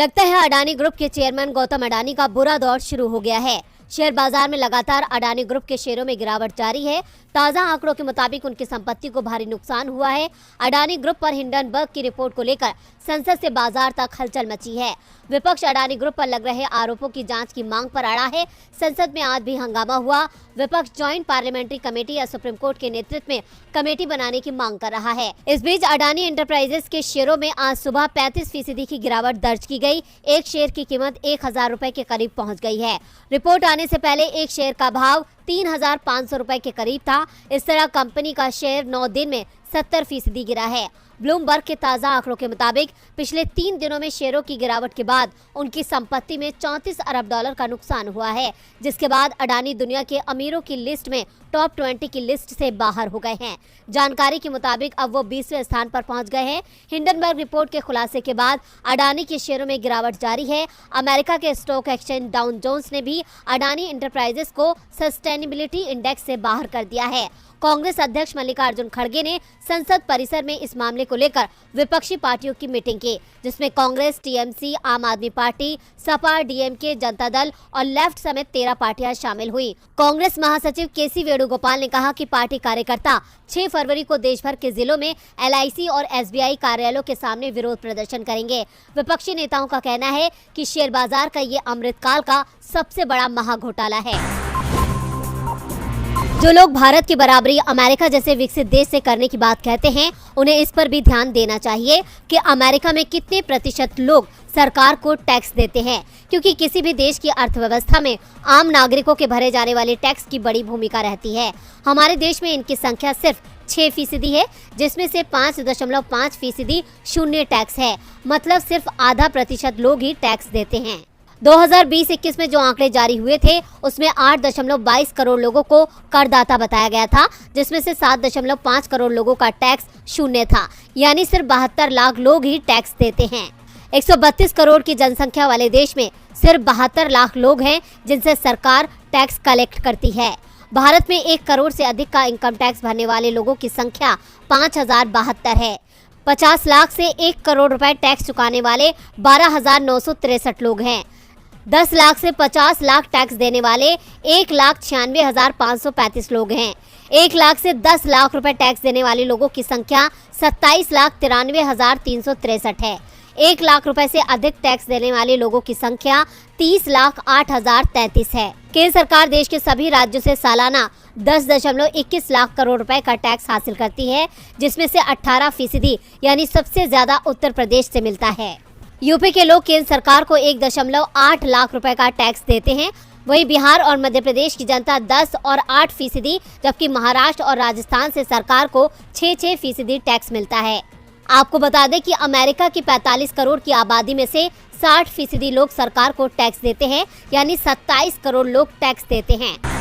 लगता है अडानी ग्रुप के चेयरमैन गौतम अडानी का बुरा दौर शुरू हो गया है। शेयर बाजार में लगातार अडानी ग्रुप के शेयरों में गिरावट जारी है। ताजा आंकड़ों के मुताबिक उनकी संपत्ति को भारी नुकसान हुआ है। अडानी ग्रुप पर हिंडनबर्ग की रिपोर्ट को लेकर संसद से बाजार तक हलचल मची है। विपक्ष अडानी ग्रुप पर लग रहे आरोपों की जांच की मांग पर अड़ा है। संसद में आज भी हंगामा हुआ। विपक्ष ज्वाइंट पार्लियामेंट्री कमेटी या सुप्रीम कोर्ट के नेतृत्व में कमेटी बनाने की मांग कर रहा है। इस बीच अडानी एंटरप्राइजेस के शेयरों में आज सुबह 35% की गिरावट दर्ज की गई। एक शेयर की कीमत 1000 रुपए के करीब पहुंच गई है। रिपोर्ट आने से पहले एक शेयर का भाव 3500 रुपए के करीब था। इस तरह कंपनी का शेयर 9 दिन में 70% गिरा है। ब्लूमबर्ग के ताजा आंकड़ों के मुताबिक पिछले 3 दिनों में शेयरों की गिरावट के बाद उनकी संपत्ति में 34 अरब डॉलर का नुकसान हुआ है, जिसके बाद अडानी दुनिया के अमीरों की लिस्ट में टॉप 20 की लिस्ट से बाहर हो गए हैं। जानकारी के मुताबिक अब वो 20वें स्थान पर पहुंच गए हैं। हिंडनबर्ग रिपोर्ट के खुलासे के बाद अडानी के शेयरों में गिरावट जारी है। अमेरिका के स्टॉक एक्सचेंज डाउ जोन्स ने भी अडानी एंटरप्राइजेस को सस्टेनेबिलिटी इंडेक्स से बाहर कर दिया है। कांग्रेस अध्यक्ष मल्लिकार्जुन खड़गे ने संसद परिसर में इस मामले को लेकर विपक्षी पार्टियों की मीटिंग की, जिसमें कांग्रेस, टीएमसी, आम आदमी पार्टी, सपा, डीएमके, जनता दल और लेफ्ट समेत 13 पार्टियां शामिल हुई। कांग्रेस महासचिव केसी वेणुगोपाल ने कहा कि पार्टी कार्यकर्ता 6 फरवरी को देश भर के जिलों में LIC और SBI कार्यालयों के सामने विरोध प्रदर्शन करेंगे। विपक्षी नेताओं का कहना है कि शेयर बाजार का ये अमृतकाल का सबसे बड़ा महाघोटाला है। जो लोग भारत की बराबरी अमेरिका जैसे विकसित देश से करने की बात कहते हैं, उन्हें इस पर भी ध्यान देना चाहिए कि अमेरिका में कितने प्रतिशत लोग सरकार को टैक्स देते हैं, क्योंकि किसी भी देश की अर्थव्यवस्था में आम नागरिकों के भरे जाने वाले टैक्स की बड़ी भूमिका रहती है। हमारे देश में इनकी संख्या सिर्फ 6% है, जिसमें से 5.5% शून्य टैक्स है। मतलब सिर्फ आधा प्रतिशत लोग ही टैक्स देते हैं। 2020-21 में जो आंकड़े जारी हुए थे, उसमें 8.22 करोड़ लोगों को करदाता बताया गया था, जिसमें से 7.5 करोड़ लोगों का टैक्स शून्य था। यानी सिर्फ 72 लाख लोग ही टैक्स देते हैं। 132 करोड़ की जनसंख्या वाले देश में सिर्फ 72 लाख लोग हैं जिनसे सरकार टैक्स कलेक्ट करती है। भारत में 1 करोड़ से अधिक का इनकम टैक्स भरने वाले लोगों की संख्या 5072 है। 50 लाख से 1 करोड़ रुपए टैक्स चुकाने वाले 12,963 लोग हैं। 10 लाख से 50 लाख टैक्स देने वाले 1,96,535 लोग हैं। 1 लाख से 10 लाख रुपए टैक्स देने वाले लोगों की संख्या 27,93,363 है। 1 लाख रुपए से अधिक टैक्स देने वाले लोगों की संख्या 30,08,033 है। केंद्र सरकार देश के सभी राज्यों से सालाना 10.21 लाख करोड़ रुपए का टैक्स हासिल करती है, जिसमें से 18% यानी सबसे ज्यादा उत्तर प्रदेश से मिलता है। यूपी के लोग केंद्र सरकार को 1.8 लाख रुपए का टैक्स देते हैं। वहीं बिहार और मध्य प्रदेश की जनता 10 और 8%, जबकि महाराष्ट्र और राजस्थान से सरकार को 6% टैक्स मिलता है। आपको बता दें कि अमेरिका की 45 करोड़ की आबादी में से 60% लोग सरकार को टैक्स देते हैं, यानी 27 करोड़ लोग टैक्स देते हैं।